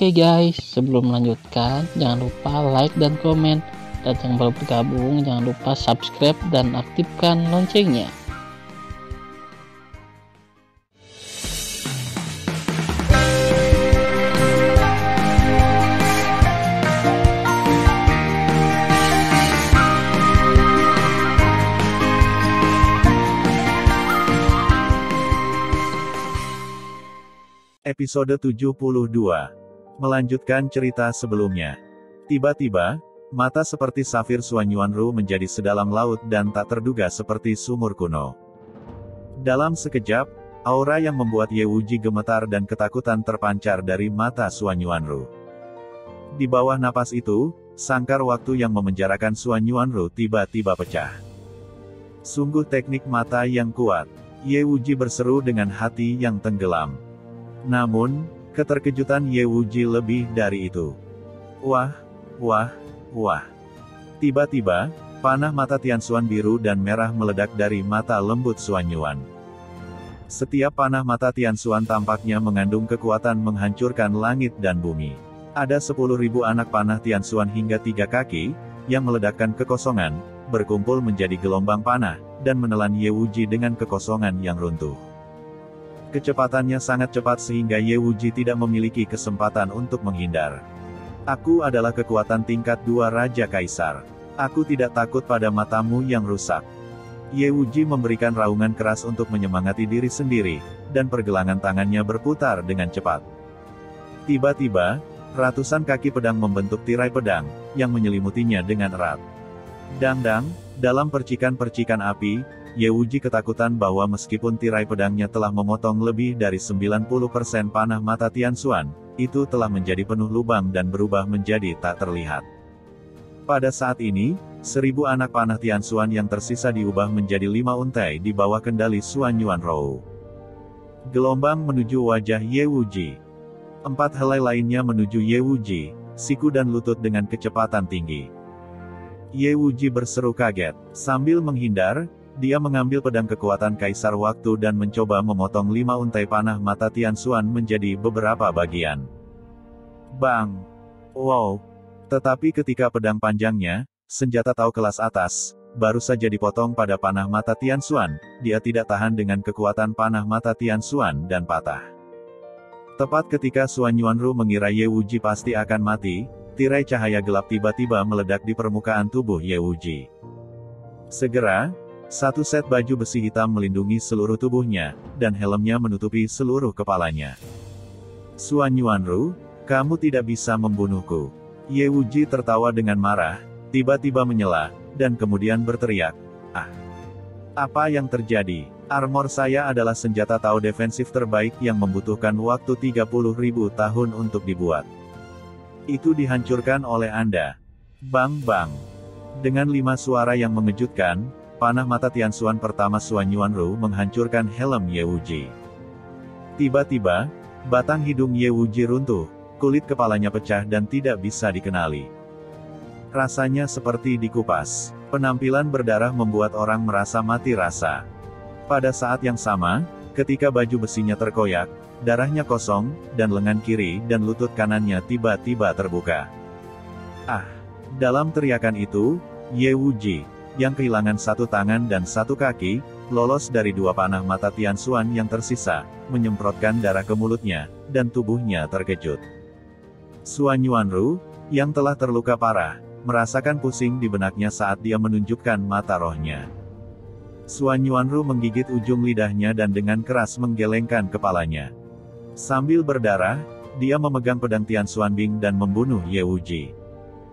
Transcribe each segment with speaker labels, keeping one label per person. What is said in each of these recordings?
Speaker 1: Oke guys, sebelum melanjutkan, jangan lupa like dan komen. Dan yang baru bergabung, jangan lupa subscribe dan aktifkan loncengnya.
Speaker 2: Episode 72. Melanjutkan cerita sebelumnya. Tiba-tiba, mata seperti safir Suan Yuanru menjadi sedalam laut dan tak terduga seperti sumur kuno. Dalam sekejap, aura yang membuat Ye Wuji gemetar dan ketakutan terpancar dari mata Suan Yuanru. Di bawah napas itu, sangkar waktu yang memenjarakan Suan Yuanru tiba-tiba pecah. Sungguh teknik mata yang kuat. Ye Wuji berseru dengan hati yang tenggelam. Namun, keterkejutan Ye Wuji lebih dari itu. Wah, wah, wah. Tiba-tiba, panah mata Tianxuan biru dan merah meledak dari mata lembut Suan Yuan. Setiap panah mata Tianxuan tampaknya mengandung kekuatan menghancurkan langit dan bumi. Ada 10.000 anak panah Tianxuan hingga 3 kaki, yang meledakkan kekosongan, berkumpul menjadi gelombang panah, dan menelan Ye Wuji dengan kekosongan yang runtuh. Kecepatannya sangat cepat sehingga Ye Wuji tidak memiliki kesempatan untuk menghindar. Aku adalah kekuatan tingkat 2 Raja Kaisar. Aku tidak takut pada matamu yang rusak. Ye Wuji memberikan raungan keras untuk menyemangati diri sendiri, dan pergelangan tangannya berputar dengan cepat. Tiba-tiba, ratusan kaki pedang membentuk tirai pedang, yang menyelimutinya dengan erat. Dang-dang, dalam percikan-percikan api, Ye Wuji ketakutan bahwa meskipun tirai pedangnya telah memotong lebih dari 90% panah mata Tianxuan, itu telah menjadi penuh lubang dan berubah menjadi tak terlihat. Pada saat ini, 1000 anak panah Tianxuan yang tersisa diubah menjadi 5 untai di bawah kendali Suan Yuanru. Gelombang menuju wajah Ye Wuji. 4 helai lainnya menuju Ye Wuji, siku dan lutut dengan kecepatan tinggi. Ye Wuji berseru kaget. Sambil menghindar, dia mengambil pedang kekuatan Kaisar Waktu dan mencoba memotong 5 untai panah mata Tianxuan menjadi beberapa bagian. Bang! Wow! Tetapi ketika pedang panjangnya, senjata Tao kelas atas, baru saja dipotong pada panah mata Tianxuan, dia tidak tahan dengan kekuatan panah mata Tianxuan dan patah. Tepat ketika Suan Yuanru mengira Ye Wuji pasti akan mati, tirai cahaya gelap tiba-tiba meledak di permukaan tubuh Ye Wuji. Segera, satu set baju besi hitam melindungi seluruh tubuhnya, dan helmnya menutupi seluruh kepalanya. Suan Yuanru, kamu tidak bisa membunuhku. Ye Wuji tertawa dengan marah, tiba-tiba menyela, dan kemudian berteriak, "Ah! Apa yang terjadi? Armor saya adalah senjata Tao defensif terbaik yang membutuhkan waktu 30.000 tahun untuk dibuat. Itu dihancurkan oleh Anda." Bang bang. Dengan 5 suara yang mengejutkan, panah mata Tianxuan pertama Suan Yuanru menghancurkan helm Ye Wuji. Tiba-tiba, batang hidung Ye Wuji runtuh, kulit kepalanya pecah dan tidak bisa dikenali. Rasanya seperti dikupas. Penampilan berdarah membuat orang merasa mati rasa. Pada saat yang sama, ketika baju besinya terkoyak, darahnya kosong, dan lengan kiri dan lutut kanannya tiba-tiba terbuka. Ah! Dalam teriakan itu, Ye Wuji, yang kehilangan 1 tangan dan 1 kaki, lolos dari 2 panah mata Tianxuan yang tersisa, menyemprotkan darah ke mulutnya, dan tubuhnya terkejut. Suan Yuanru, yang telah terluka parah, merasakan pusing di benaknya saat dia menunjukkan mata rohnya. Suan Yuanru menggigit ujung lidahnya dan dengan keras menggelengkan kepalanya. Sambil berdarah, dia memegang pedang Tianxuan Bing dan membunuh Ye Wuji.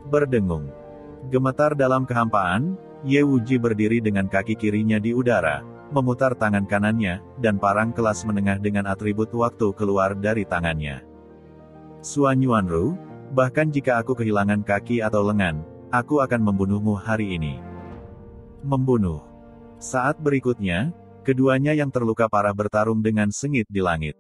Speaker 2: Berdengung. Gemetar dalam kehampaan, Ye Wuji berdiri dengan kaki kirinya di udara, memutar tangan kanannya, dan parang kelas menengah dengan atribut waktu keluar dari tangannya. Suan Yuanru, bahkan jika aku kehilangan kaki atau lengan, aku akan membunuhmu hari ini. Membunuh. Saat berikutnya, keduanya yang terluka parah bertarung dengan sengit di langit.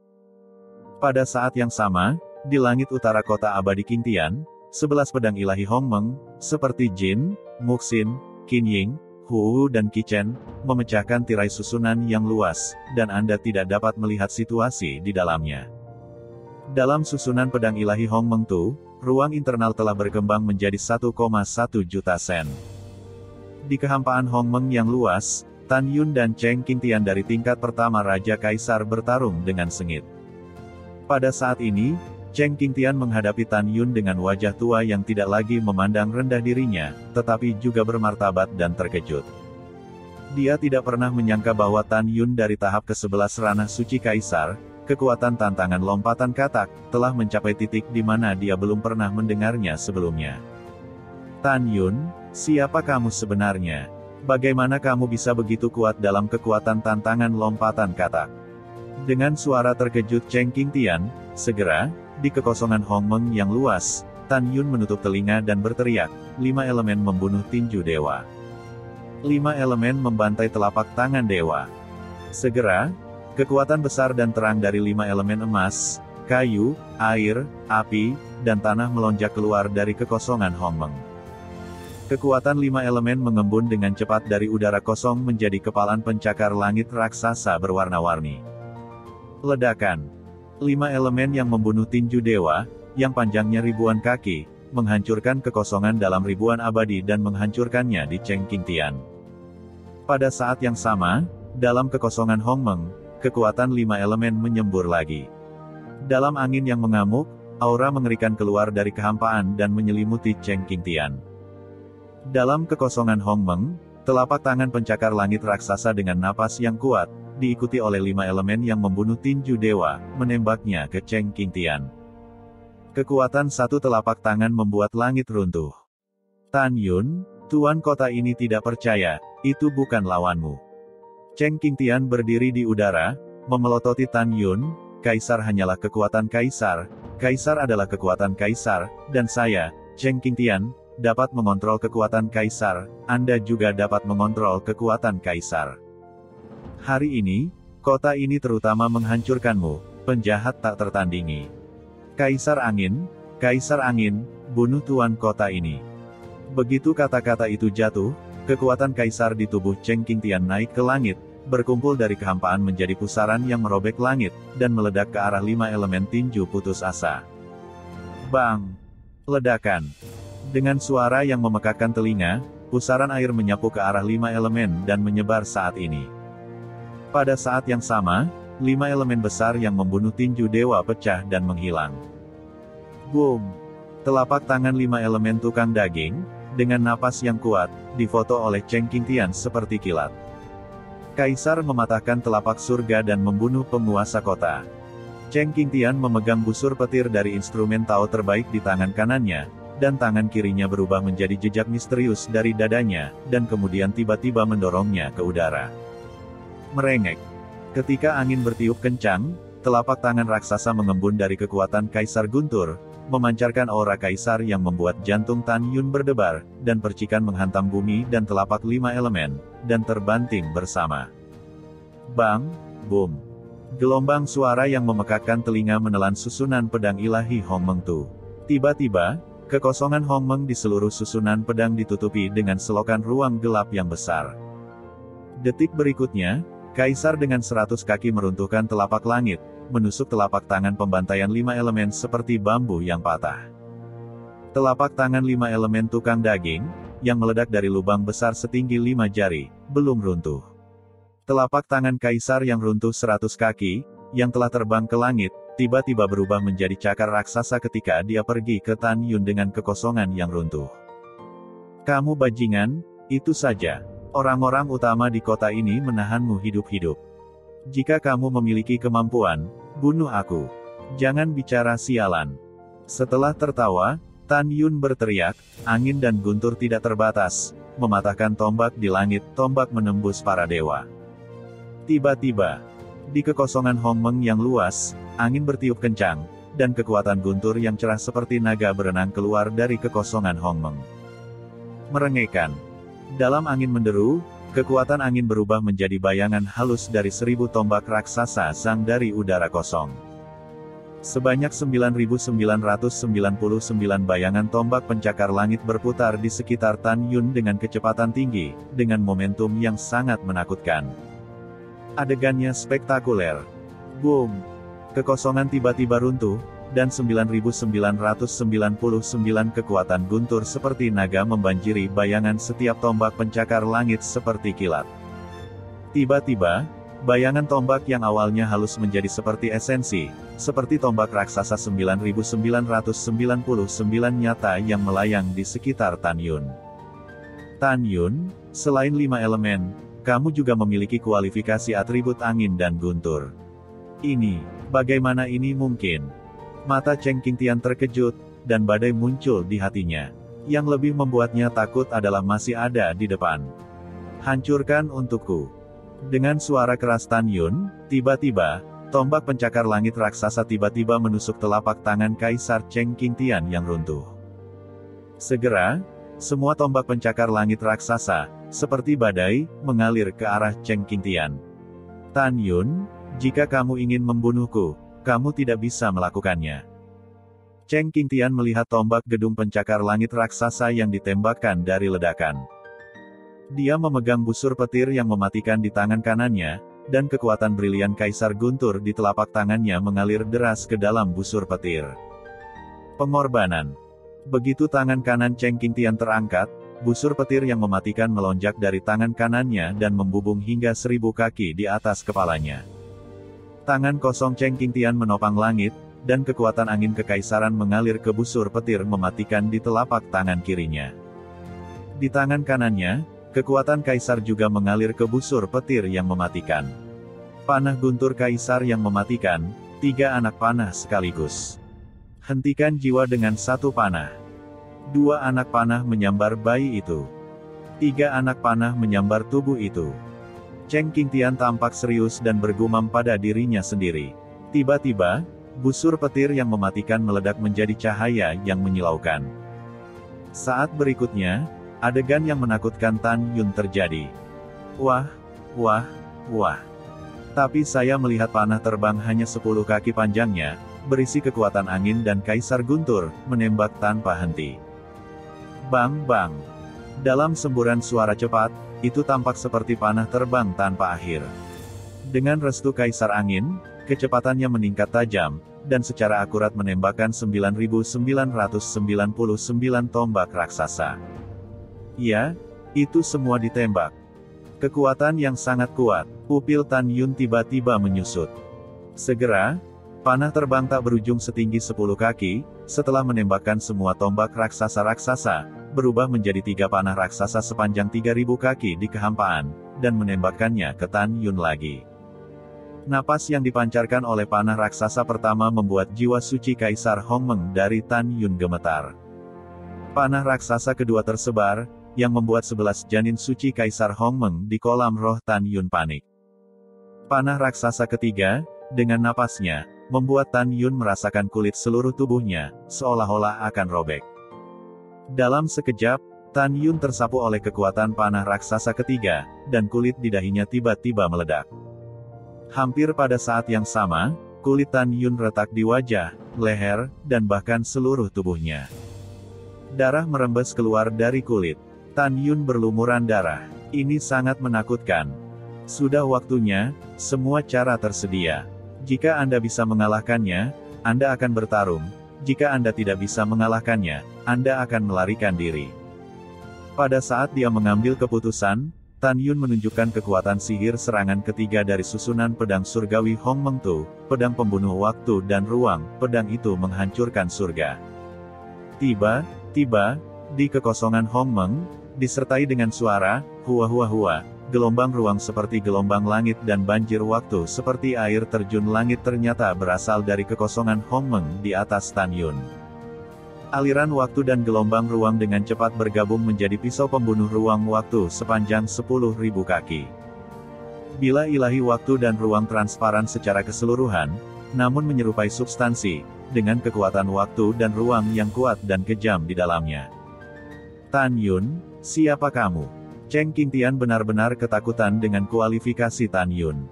Speaker 2: Pada saat yang sama, di langit utara kota abadi Qingtian, 11 pedang ilahi Hongmeng, seperti Jin, Muxin, Qin Ying, Hu dan Qichen, memecahkan tirai susunan yang luas, dan Anda tidak dapat melihat situasi di dalamnya. Dalam susunan pedang ilahi Hongmeng Tu, ruang internal telah berkembang menjadi 1,1 juta sen. Di kehampaan Hongmeng yang luas, Tan Yun dan Cheng Qingtian dari tingkat pertama Raja Kaisar bertarung dengan sengit. Pada saat ini, Cheng Qingtian menghadapi Tan Yun dengan wajah tua yang tidak lagi memandang rendah dirinya, tetapi juga bermartabat dan terkejut. Dia tidak pernah menyangka bahwa Tan Yun dari tahap ke-11 ranah suci Kaisar, kekuatan tantangan lompatan katak, telah mencapai titik di mana dia belum pernah mendengarnya sebelumnya. Tan Yun, siapa kamu sebenarnya? Bagaimana kamu bisa begitu kuat dalam kekuatan tantangan lompatan katak? Dengan suara terkejut Cheng Qingtian, segera, di kekosongan Hongmeng yang luas, Tan Yun menutup telinga dan berteriak, 5 elemen membunuh tinju dewa. 5 elemen membantai telapak tangan dewa. Segera, kekuatan besar dan terang dari 5 elemen emas, kayu, air, api, dan tanah melonjak keluar dari kekosongan Hongmeng. Kekuatan 5 elemen mengembun dengan cepat dari udara kosong menjadi kepalan pencakar langit raksasa berwarna-warni. Ledakan. 5 elemen yang membunuh tinju dewa, yang panjangnya ribuan kaki, menghancurkan kekosongan dalam ribuan abadi dan menghancurkannya di Cheng Qingtian. Pada saat yang sama, dalam kekosongan Hongmeng, kekuatan 5 elemen menyembur lagi. Dalam angin yang mengamuk, aura mengerikan keluar dari kehampaan dan menyelimuti Cheng Qingtian. Dalam kekosongan Hongmeng, telapak tangan pencakar langit raksasa dengan napas yang kuat, diikuti oleh 5 elemen yang membunuh tinju dewa, menembaknya ke Cheng Qingtian. Kekuatan satu telapak tangan membuat langit runtuh. Tan Yun, tuan kota ini tidak percaya, itu bukan lawanmu. Cheng Qingtian berdiri di udara, memelototi Tan Yun, Kaisar hanyalah kekuatan Kaisar, Kaisar adalah kekuatan Kaisar, dan saya, Cheng Qingtian, dapat mengontrol kekuatan Kaisar, Anda juga dapat mengontrol kekuatan Kaisar. Hari ini, kota ini terutama menghancurkanmu, penjahat tak tertandingi. Kaisar Angin, bunuh tuan kota ini. Begitu kata-kata itu jatuh, kekuatan Kaisar di tubuh Cheng Qingtian naik ke langit, berkumpul dari kehampaan menjadi pusaran yang merobek langit, dan meledak ke arah 5 elemen tinju putus asa. Bang! Ledakan. Dengan suara yang memekakkan telinga, pusaran air menyapu ke arah 5 elemen dan menyebar saat ini. Pada saat yang sama, 5 elemen besar yang membunuh tinju dewa pecah dan menghilang. Boom! Telapak tangan 5 elemen tukang daging, dengan napas yang kuat, difoto oleh Cheng Qingtian seperti kilat. Kaisar mematahkan telapak surga dan membunuh penguasa kota. Cheng Qingtian memegang busur petir dari instrumen Tao terbaik di tangan kanannya, dan tangan kirinya berubah menjadi jejak misterius dari dadanya, dan kemudian tiba-tiba mendorongnya ke udara. Merengek. Ketika angin bertiup kencang, telapak tangan raksasa mengembun dari kekuatan Kaisar Guntur, memancarkan aura Kaisar yang membuat jantung Tan Yun berdebar, dan percikan menghantam bumi dan telapak 5 elemen, dan terbanting bersama. Bang! Boom! Gelombang suara yang memekakkan telinga menelan susunan pedang ilahi Hongmeng Tu. Tiba-tiba, kekosongan Hongmeng di seluruh susunan pedang ditutupi dengan selokan ruang gelap yang besar. Detik berikutnya, Kaisar dengan 100 kaki meruntuhkan telapak langit, menusuk telapak tangan pembantaian 5 elemen seperti bambu yang patah. Telapak tangan 5 elemen tukang daging, yang meledak dari lubang besar setinggi 5 jari, belum runtuh. Telapak tangan Kaisar yang runtuh 100 kaki, yang telah terbang ke langit, tiba-tiba berubah menjadi cakar raksasa ketika dia pergi ke Tan Yun dengan kekosongan yang runtuh. Kamu bajingan, itu saja. Orang-orang utama di kota ini menahanmu hidup-hidup. Jika kamu memiliki kemampuan, bunuh aku. Jangan bicara sialan. Setelah tertawa, Tan Yun berteriak, angin dan guntur tidak terbatas, mematahkan tombak di langit, tombak menembus para dewa. Tiba-tiba, di kekosongan Hongmeng yang luas, angin bertiup kencang, dan kekuatan guntur yang cerah seperti naga berenang keluar dari kekosongan Hongmeng. Merengekkan. Dalam angin menderu, kekuatan angin berubah menjadi bayangan halus dari 1000 tombak raksasa sang dari udara kosong. Sebanyak 9.999 bayangan tombak pencakar langit berputar di sekitar Tan Yun dengan kecepatan tinggi, dengan momentum yang sangat menakutkan. Adegannya spektakuler. Boom! Kekosongan tiba-tiba runtuh, dan 9.999 kekuatan guntur seperti naga membanjiri bayangan setiap tombak pencakar langit seperti kilat. Tiba-tiba, bayangan tombak yang awalnya halus menjadi seperti esensi, seperti tombak raksasa 9.999 nyata yang melayang di sekitar Tan Yun. Tan Yun, selain 5 elemen, kamu juga memiliki kualifikasi atribut angin dan guntur. Bagaimana ini mungkin? Mata Cheng Qingtian terkejut, dan badai muncul di hatinya. Yang lebih membuatnya takut adalah masih ada di depan. Hancurkan untukku. Dengan suara keras Tan Yun, tiba-tiba, tombak pencakar langit raksasa tiba-tiba menusuk telapak tangan Kaisar Cheng Qingtian yang runtuh. Segera, semua tombak pencakar langit raksasa, seperti badai, mengalir ke arah Cheng Qingtian. Tan Yun, jika kamu ingin membunuhku, kamu tidak bisa melakukannya. Cheng Qingtian melihat tombak gedung pencakar langit raksasa yang ditembakkan dari ledakan. Dia memegang busur petir yang mematikan di tangan kanannya, dan kekuatan brilian Kaisar Guntur di telapak tangannya mengalir deras ke dalam busur petir. Pengorbanan. Begitu tangan kanan Cheng Qingtian terangkat, busur petir yang mematikan melonjak dari tangan kanannya dan membubung hingga 1000 kaki di atas kepalanya. Tangan kosong Cheng Qingtian menopang langit, dan kekuatan angin kekaisaran mengalir ke busur petir mematikan di telapak tangan kirinya. Di tangan kanannya, kekuatan kaisar juga mengalir ke busur petir yang mematikan. Panah guntur kaisar yang mematikan, 3 anak panah sekaligus. Hentikan jiwa dengan 1 panah. 2 anak panah menyambar bayi itu. 3 anak panah menyambar tubuh itu. Cheng Qingtian tampak serius dan bergumam pada dirinya sendiri. Tiba-tiba, busur petir yang mematikan meledak menjadi cahaya yang menyilaukan. Saat berikutnya, adegan yang menakutkan Tan Yun terjadi. Wah, wah, wah. Tapi saya melihat panah terbang hanya 10 kaki panjangnya, berisi kekuatan angin dan Kaisar Guntur, menembak tanpa henti. Bang bang. Dalam semburan suara cepat, itu tampak seperti panah terbang tanpa akhir. Dengan restu Kaisar Angin, kecepatannya meningkat tajam, dan secara akurat menembakkan 9.999 tombak raksasa. Ya, itu semua ditembak. Kekuatan yang sangat kuat, pupil Tan Yun tiba-tiba menyusut. Segera, panah terbang tak berujung setinggi 10 kaki, setelah menembakkan semua tombak raksasa-raksasa, berubah menjadi 3 panah raksasa sepanjang 3000 kaki di kehampaan, dan menembakkannya ke Tan Yun lagi. Napas yang dipancarkan oleh panah raksasa pertama membuat jiwa suci Kaisar Hongmeng dari Tan Yun gemetar. Panah raksasa kedua tersebar, yang membuat 11 janin suci Kaisar Hongmeng di kolam roh Tan Yun panik. Panah raksasa ketiga, dengan napasnya, membuat Tan Yun merasakan kulit seluruh tubuhnya, seolah-olah akan robek. Dalam sekejap, Tan Yun tersapu oleh kekuatan panah raksasa ketiga, dan kulit di dahinya tiba-tiba meledak. Hampir pada saat yang sama, kulit Tan Yun retak di wajah, leher, dan bahkan seluruh tubuhnya. Darah merembes keluar dari kulit. Tan Yun berlumuran darah. Ini sangat menakutkan. Sudah waktunya, semua cara tersedia. Jika Anda bisa mengalahkannya, Anda akan bertarung. Jika Anda tidak bisa mengalahkannya, Anda akan melarikan diri. Pada saat dia mengambil keputusan, Tan Yun menunjukkan kekuatan sihir serangan ketiga dari susunan pedang surgawi Hongmeng Tu, pedang pembunuh waktu dan ruang. Pedang itu menghancurkan surga. Tiba-tiba, di kekosongan Hongmeng, disertai dengan suara, hua hua hua, gelombang ruang seperti gelombang langit dan banjir waktu seperti air terjun langit ternyata berasal dari kekosongan Hongmeng di atas Tan Yun. Aliran waktu dan gelombang ruang dengan cepat bergabung menjadi pisau pembunuh ruang waktu sepanjang 10.000 kaki. Bila ilahi waktu dan ruang transparan secara keseluruhan, namun menyerupai substansi, dengan kekuatan waktu dan ruang yang kuat dan kejam di dalamnya. Tan Yun, siapa kamu? Cheng Qingtian benar-benar ketakutan dengan kualifikasi Tan Yun.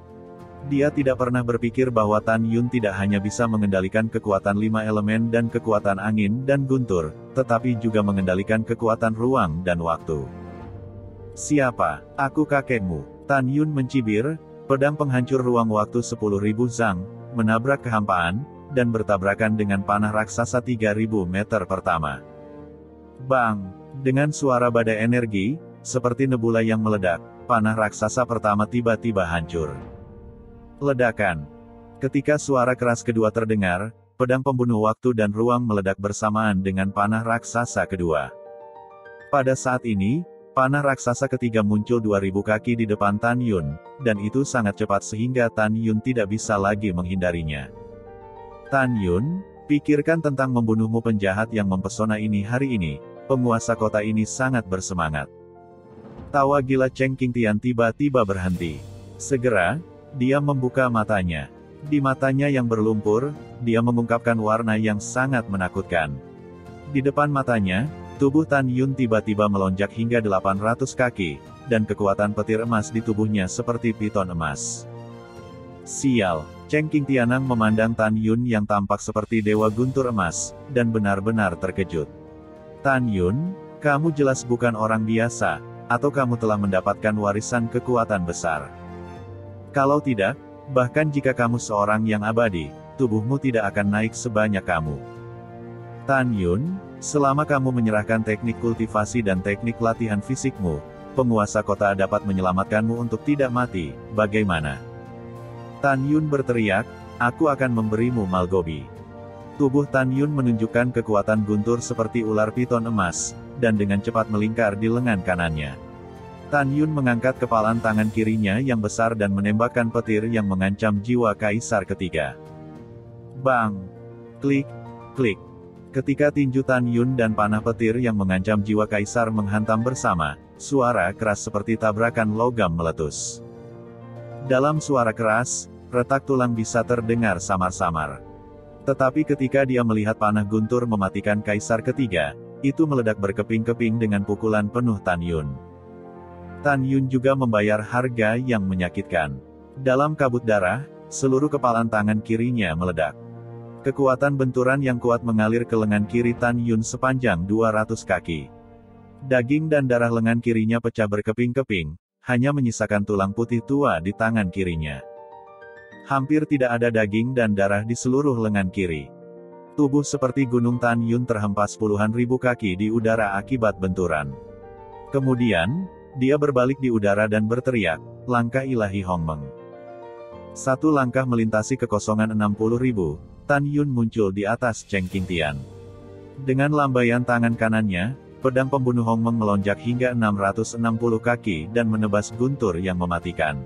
Speaker 2: Dia tidak pernah berpikir bahwa Tan Yun tidak hanya bisa mengendalikan kekuatan 5 elemen dan kekuatan angin dan guntur, tetapi juga mengendalikan kekuatan ruang dan waktu. Siapa? Aku kakekmu. Tan Yun mencibir, pedang penghancur ruang waktu 10.000 zang, menabrak kehampaan, dan bertabrakan dengan panah raksasa 3000 meter pertama. Bang! Dengan suara badai energi, seperti nebula yang meledak, panah raksasa pertama tiba-tiba hancur. Ledakan. Ketika suara keras kedua terdengar, pedang pembunuh waktu dan ruang meledak bersamaan dengan panah raksasa kedua. Pada saat ini, panah raksasa ketiga muncul 2000 kaki di depan Tan Yun, dan itu sangat cepat sehingga Tan Yun tidak bisa lagi menghindarinya. Tan Yun, pikirkan tentang membunuhmu penjahat yang mempesona ini hari ini. Penguasa kota ini sangat bersemangat. Tawa gila Cheng Qingtian tiba-tiba berhenti. Segera, dia membuka matanya. Di matanya yang berlumpur, dia mengungkapkan warna yang sangat menakutkan. Di depan matanya, tubuh Tan Yun tiba-tiba melonjak hingga 800 kaki, dan kekuatan petir emas di tubuhnya seperti piton emas. Sial, Cheng Qingtianang memandang Tan Yun yang tampak seperti dewa guntur emas, dan benar-benar terkejut. Tan Yun, kamu jelas bukan orang biasa, atau kamu telah mendapatkan warisan kekuatan besar. Kalau tidak, bahkan jika kamu seorang yang abadi, tubuhmu tidak akan naik sebanyak kamu. Tan Yun, selama kamu menyerahkan teknik kultivasi dan teknik latihan fisikmu, penguasa kota dapat menyelamatkanmu untuk tidak mati, bagaimana? Tan Yun berteriak, aku akan memberimu Malgobi. Tubuh Tan Yun menunjukkan kekuatan guntur seperti ular piton emas, dan dengan cepat melingkar di lengan kanannya. Tan Yun mengangkat kepalan tangan kirinya yang besar dan menembakkan petir yang mengancam jiwa kaisar ketiga. Bang! Klik! Klik! Ketika tinju Tan Yun dan panah petir yang mengancam jiwa kaisar menghantam bersama, suara keras seperti tabrakan logam meletus. Dalam suara keras, retak tulang bisa terdengar samar-samar. Tetapi ketika dia melihat panah guntur mematikan kaisar ketiga, itu meledak berkeping-keping dengan pukulan penuh Tan Yun. Tan Yun juga membayar harga yang menyakitkan. Dalam kabut darah, seluruh kepalan tangan kirinya meledak. Kekuatan benturan yang kuat mengalir ke lengan kiri Tan Yun sepanjang 200 kaki. Daging dan darah lengan kirinya pecah berkeping-keping, hanya menyisakan tulang putih tua di tangan kirinya. Hampir tidak ada daging dan darah di seluruh lengan kiri. Tubuh seperti gunung Tan Yun terhempas puluhan ribu kaki di udara akibat benturan. Kemudian, dia berbalik di udara dan berteriak, langkah ilahi Hongmeng. Satu langkah melintasi kekosongan 60.000, Tan Yun muncul di atas Cheng Qingtian. Dengan lambaian tangan kanannya, pedang pembunuh Hongmeng melonjak hingga 660 kaki dan menebas guntur yang mematikan.